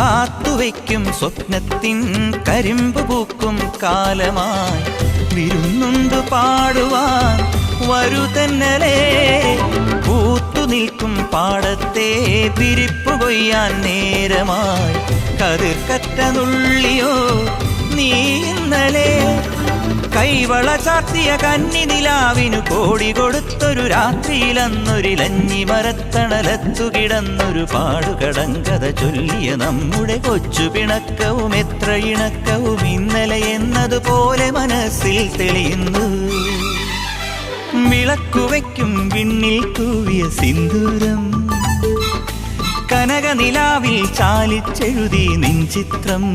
കാത്തുവയ്ക്കും സ്വപ്നത്തിൻ കരിമ്പ് പൂക്കും കാലമായി വിരുന്നുണ്ട് പാടുവാൻ വരുതന്നലേ പൂത്തു നിൽക്കും പാടത്തെ വിരിപ്പു കൊയ്യാൻ നേരമായി കതിർക്കറ്റ നുള്ളിയോ നീ ഇന്നലെ കൈവള ചാർത്തിയ കന്നി നിലാവിനു കോടി കൊടുത്തൊരു രാത്രിയിലന്നൊരിലഞ്ഞി മരത്തണലത്തു കിടന്നൊരു പാടുകടങ്കഥ ചൊല്ലിയ നമ്മുടെ കൊച്ചു പിണക്കവും എത്ര ഇണക്കവും ഇന്നലെ എന്നതുപോലെ മനസ്സിൽ തെളിയുന്നു വിളക്കുവയ്ക്കും വിണ്ണിൽ തൂവിയ സിന്ദൂരം കനകനിലാവിൽ ചാലിച്ചെഴുതി നിൻ ചിത്രം